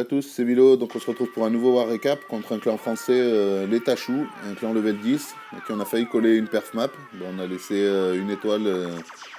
à tous, c'est Milo. Donc on se retrouve pour un nouveau War Recap contre un clan français, les Tachou, un clan level 10, à qui on a failli coller une perf map. Bon, on a laissé une étoile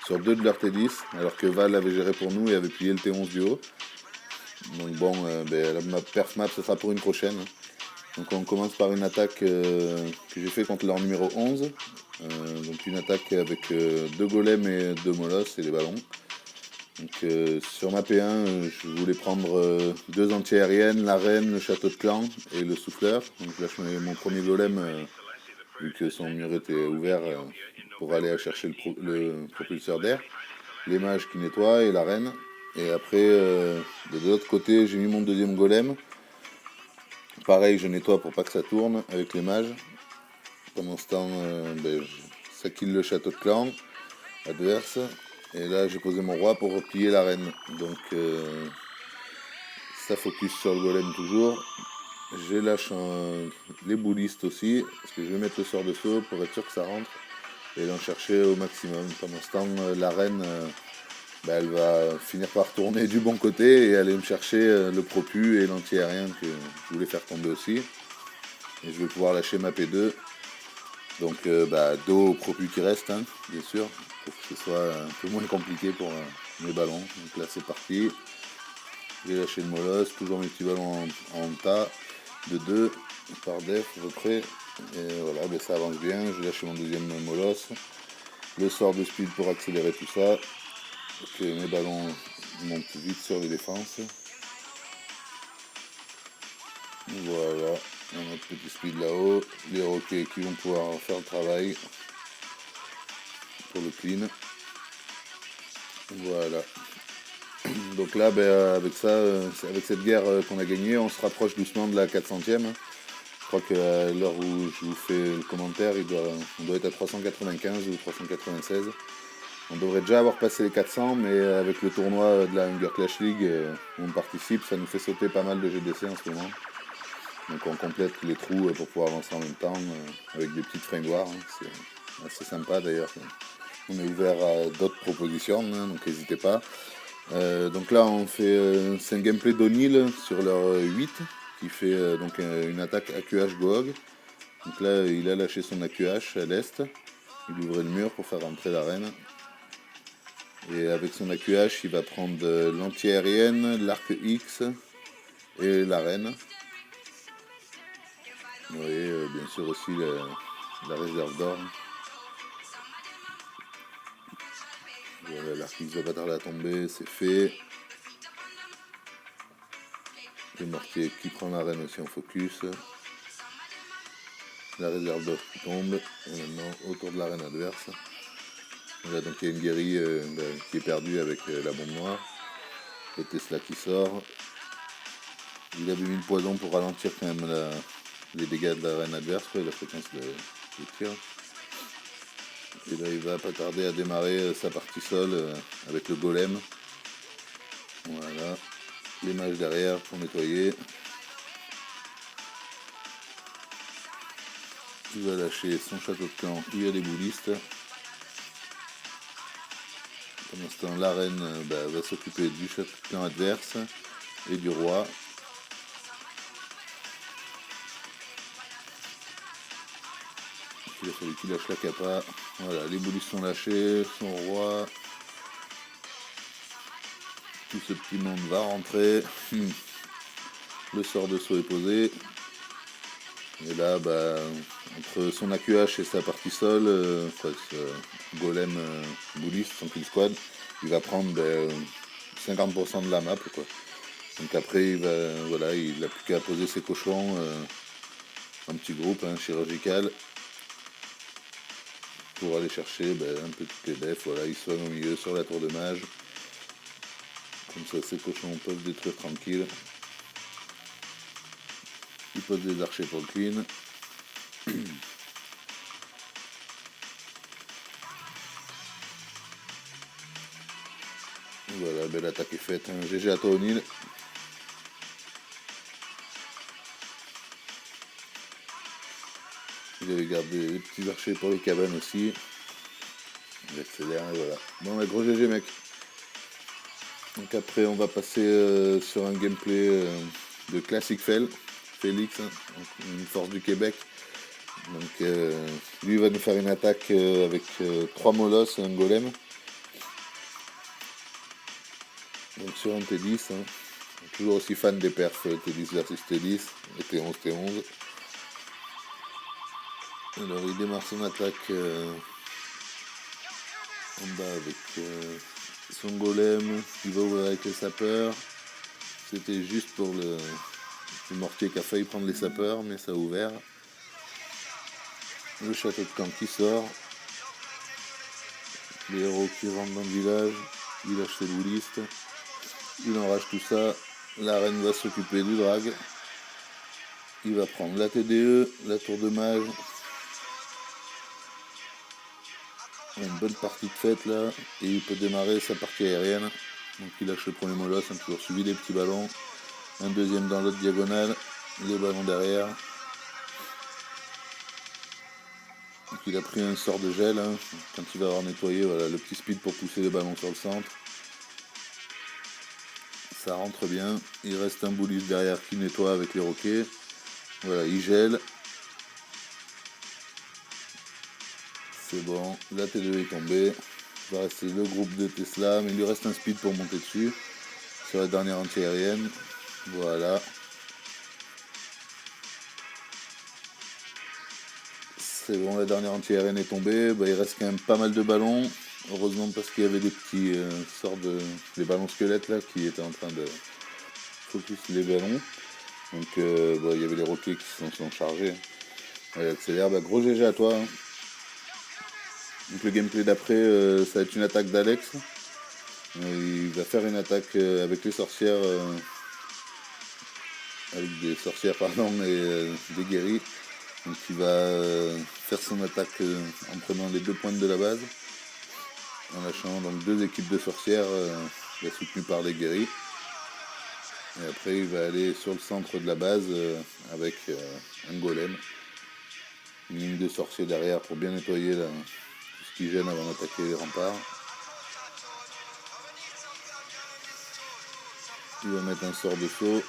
sur deux de leurs T10, alors que Val avait géré pour nous et avait plié le T11 du haut. Donc bon, la perf map, ce sera pour une prochaine. Donc on commence par une attaque que j'ai fait contre leur numéro 11. Donc une attaque avec deux golems et deux molosses et des ballons. Donc sur ma P1, je voulais prendre deux anti-aériennes, la reine, le château de clan et le souffleur. Donc là je mets mon premier golem, vu que son mur était ouvert, pour aller chercher le propulseur d'air. Les mages qui nettoient et la reine. Et après, de l'autre côté, j'ai mis mon deuxième golem. Pareil, je nettoie pour pas que ça tourne avec les mages. Pendant ce temps, ça kill le château de clan adverse. Et là, j'ai posé mon roi pour replier la reine. Donc, ça focus sur le golem toujours. Je lâche les boulistes aussi, parce que je vais mettre le sort de saut pour être sûr que ça rentre. Et l'en chercher au maximum. Pendant ce temps, la reine, elle va finir par tourner du bon côté et aller me chercher le propu et l'anti-aérien que je voulais faire tomber aussi. Et je vais pouvoir lâcher ma P2. Donc dos au propu qui reste, hein, bien sûr, pour que ce soit un peu moins compliqué pour mes ballons. Donc là c'est parti. J'ai lâché le molosse, toujours mes petits ballons en tas de 2 par def à peu près. Et voilà, ça avance bien. J'ai lâché mon deuxième molosse. Le sort de speed pour accélérer tout ça. Pour que mes ballons montent vite sur les défenses. Voilà, on a notre petit speed là-haut. Les roquets qui vont pouvoir faire le travail pour le clean. Voilà. Donc là, avec ça, avec cette guerre qu'on a gagnée, on se rapproche doucement de la 400e. Je crois qu'à l'heure où je vous fais le commentaire, on doit être à 395 ou 396. On devrait déjà avoir passé les 400, mais avec le tournoi de la Hunger Clash League où on participe, ça nous fait sauter pas mal de GDC en ce moment. Donc on complète les trous pour pouvoir avancer en même temps, avec des petites frames noires. Hein. C'est assez sympa d'ailleurs. On est ouvert à d'autres propositions, hein, donc n'hésitez pas. Donc là on fait c'est un gameplay d'O'Neill sur leur 8 qui fait donc une attaque AQH Goog. Donc là il a lâché son AQH à l'est, il ouvrait le mur pour faire rentrer la reine. Et avec son AQH il va prendre l'anti-aérienne, l'arc X et la reine. Vous voyez bien sûr aussi la réserve d'or. Voilà, l'arc X va pas tarder à tomber, c'est fait. Le mortier qui prend la reine aussi en focus. La réserve d'or qui tombe. Et maintenant autour de la reine adverse. Là donc il y a une guérille qui est perdue avec la bombe noire. Le Tesla qui sort. Il avait mis le poison pour ralentir quand même les dégâts de la reine adverse, la fréquence de tir. Et là il va pas tarder à démarrer sa partie sol avec le golem. Voilà. Les mages derrière pour nettoyer. Il va lâcher son château de clan, il y a des boulistes. Pendant ce temps, la reine va s'occuper du château de clan adverse et du roi. Il a fallu qu'il lâche la capa. Voilà, les boulistes sont lâchés, son roi. Tout ce petit monde va rentrer. Le sort de saut est posé. Et là, entre son AQH et sa partie sol, golem bouliste, son kill squad, il va prendre 50% de la map, quoi. Donc après, il n'a plus qu'à poser ses cochons, un petit groupe chirurgical, pour aller chercher un peu toutes les defs. Voilà, il soigne au milieu sur la tour de mage. Comme ça, ces cochons peuvent détruire tranquille. Il pose des archers pour le clean. Voilà, belle attaque est faite. GG à toi O'Neill. Vous avez gardé les petits archers pour les cabanes aussi. J'accélère et voilà. Bon, gros GG mec. Donc après on va passer sur un gameplay de Classic Félix, hein, une force du Québec. Donc lui va nous faire une attaque avec 3 molosses et un golem. Donc sur un T10, hein. Toujours aussi fan des perfs T10 versus T10, et T11, T11. Alors il démarre son attaque en bas avec son golem, il va ouvrir avec les sapeurs. C'était juste pour le mortier qui a failli prendre les sapeurs, mais ça a ouvert. Le château de camp qui sort. Les héros qui rentrent dans le village. Il lâche ses boulistes. Il enrage tout ça. La reine va s'occuper du drag. Il va prendre la TDE, la tour de mage. Une bonne partie de fête là. Et il peut démarrer sa partie aérienne. Donc il lâche le premier molosse, hein, toujours suivi des petits ballons. Un deuxième dans l'autre diagonale. Les ballons derrière. Donc il a pris un sort de gel, hein. Quand il va avoir nettoyé, voilà, le petit speed pour pousser les ballons sur le centre. Ça rentre bien. Il reste un bouliste derrière qui nettoie avec les roquets. Voilà, il gèle. C'est bon, la T2 est tombée. Il va rester le groupe de Tesla, mais il lui reste un speed pour monter dessus. Sur la dernière anti-aérienne. Voilà. C'est bon, la dernière anti-aérienne est tombée. Bah, il reste quand même pas mal de ballons. Heureusement parce qu'il y avait des petits sortes de... des ballons squelettes là qui étaient en train de focus les ballons. Donc bah, il y avait les roquets qui se sont chargés. Elle accélère. Bah, gros GG à toi. Hein. Donc le gameplay d'après, ça va être une attaque d'Alex. Il va faire une attaque avec les sorcières. Avec des sorcières pardon et des guéris. Donc il va faire son attaque en prenant les 2 pointes de la base, en lâchant donc 2 équipes de sorcières soutenues par les guéris. Et après il va aller sur le centre de la base avec un golem, une ligne de sorciers derrière pour bien nettoyer tout ce qui gêne avant d'attaquer les remparts. Il va mettre un sort de saut.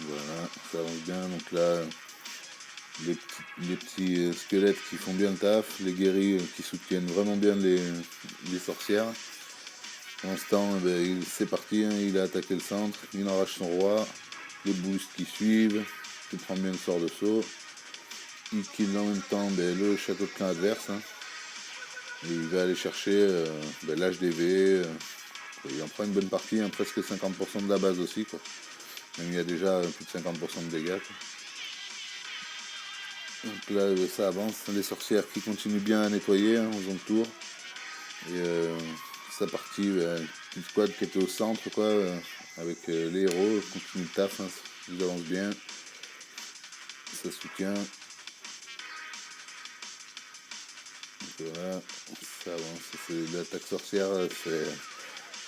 Voilà, ça avance bien. Donc là, les petits squelettes qui font bien le taf, les guéris qui soutiennent vraiment bien les sorcières. Pour l'instant, c'est parti, hein, il a attaqué le centre, il enrage son roi, les boosts qui suivent, il prend bien le sort de saut, il kill en même temps le château de camp adverse, hein, et il va aller chercher l'HDV, il en prend une bonne partie, hein, presque 50% de la base aussi, quoi. Même il y a déjà plus de 50% de dégâts. Quoi. Donc là ça avance, les sorcières qui continuent bien à nettoyer hein, en faisant le tour. Et sa partie, une squad qui était au centre quoi, avec les héros, continue le taf, hein, ils avancent bien. Ça soutient. Donc voilà, ça avance. C'est l'attaque sorcière, c'est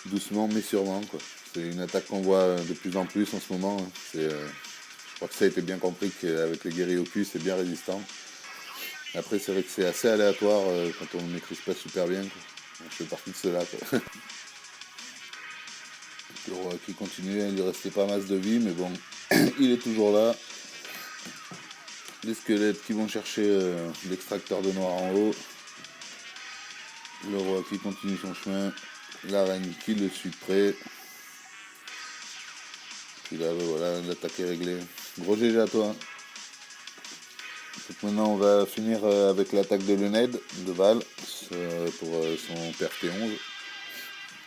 doucement mais sûrement quoi. C'est une attaque qu'on voit de plus en plus en ce moment. Hein. Je crois que ça a été bien compris qu'avec les guéris au cul, c'est bien résistant. Après, c'est vrai que c'est assez aléatoire quand on ne maîtrise pas super bien. Quoi. Je fais partie de cela. Quoi. Le roi qui continue, il lui restait pas masse de vie, mais bon, il est toujours là. Les squelettes qui vont chercher l'extracteur de noir en haut. Le roi qui continue son chemin. La reine qui le suit de près. Puis là, voilà, l'attaque est réglée. Gros GG à toi. Donc maintenant, on va finir avec l'attaque de Luned de Val pour son perf T11.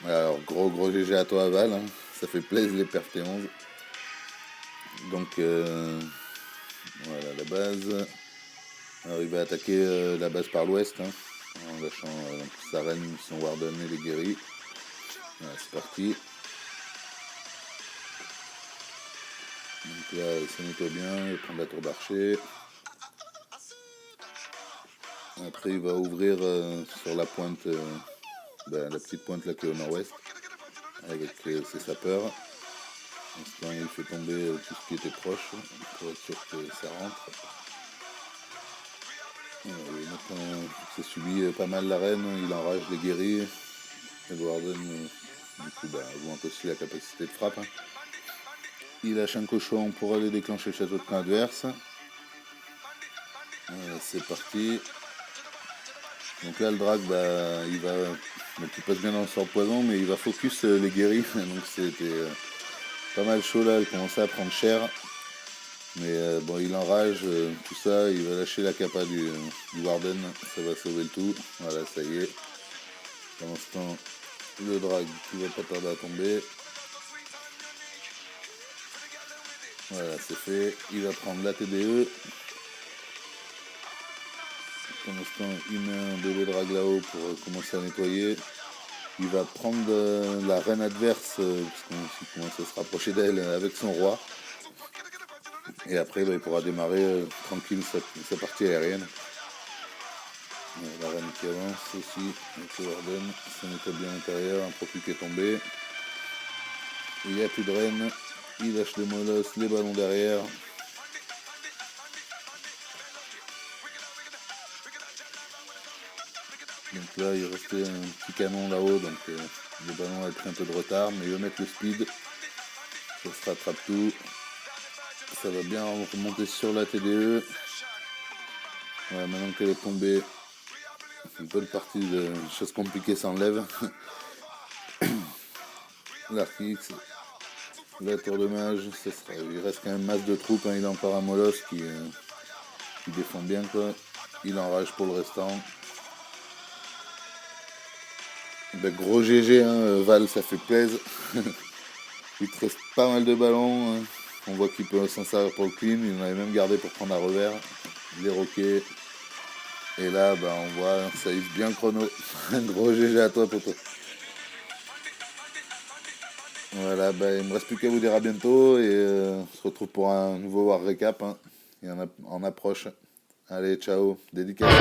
Alors, gros GG à toi, Val. Hein. Ça fait plaisir les perf T11. Donc, voilà la base. Alors, il va attaquer la base par l'ouest. Hein, en lâchant sa reine, son Warden et les guéris. Voilà, c'est parti. Donc là, ça nettoie bien, il va prendre la tour d'archer. Après, il va ouvrir sur la pointe, la petite pointe là qui est au nord-ouest, avec ses sapeurs. Ensuite, il fait tomber tout ce qui était proche pour être sûr que ça rentre. Maintenant, ça subit pas mal la reine, il enrage les guéris. Edwarden, du coup, augmente aussi la capacité de frappe. Il lâche un cochon pour aller déclencher le château de camp adverse. C'est parti. Donc là, le drag, il va. Donc il passe bien dans le sort poison, mais il va focus les guéris. Donc c'était pas mal chaud là, il commençait à prendre cher. Mais bon, il enrage, tout ça, il va lâcher la capa du Warden, ça va sauver le tout. Voilà, ça y est. Pendant ce temps, le drag qui va pas tarder à tomber. Voilà, c'est fait. Il va prendre la TDE. Pendant ce temps, il met un bébé drag là-haut pour commencer à nettoyer. Il va prendre la reine adverse, puisqu'il commence à se rapprocher d'elle avec son roi. Et après, il pourra démarrer tranquille sa partie aérienne. La reine qui avance aussi, avec le Warden, ça nettoie bien l'intérieur, un profil qui est tombé. Il n'y a plus de reine, il lâche les molosses, les ballons derrière. Donc là, il restait un petit canon là-haut, donc le ballon a pris un peu de retard, mais il va mettre le speed, ça se rattrape tout. Ça va bien remonter sur la TDE. Voilà, maintenant qu'elle est tombée, une bonne partie de choses compliquées s'enlève. L'Artix, la tour de mage, il reste quand même masse de troupes, hein. Il a encore un molosse qui défend bien quoi. Il enrage pour le restant. Gros GG, hein, Val, ça fait plaisir. Il te reste pas mal de ballons, hein. On voit qu'il peut s'en servir pour le clean, il en avait même gardé pour prendre un revers. Les roquets. Et là, on voit, ça use bien le chrono. Un gros GG à toi, poto. Voilà, il me reste plus qu'à vous dire à bientôt et on se retrouve pour un nouveau War Recap. Hein. Il y en approche. Allez, ciao. Dédicace.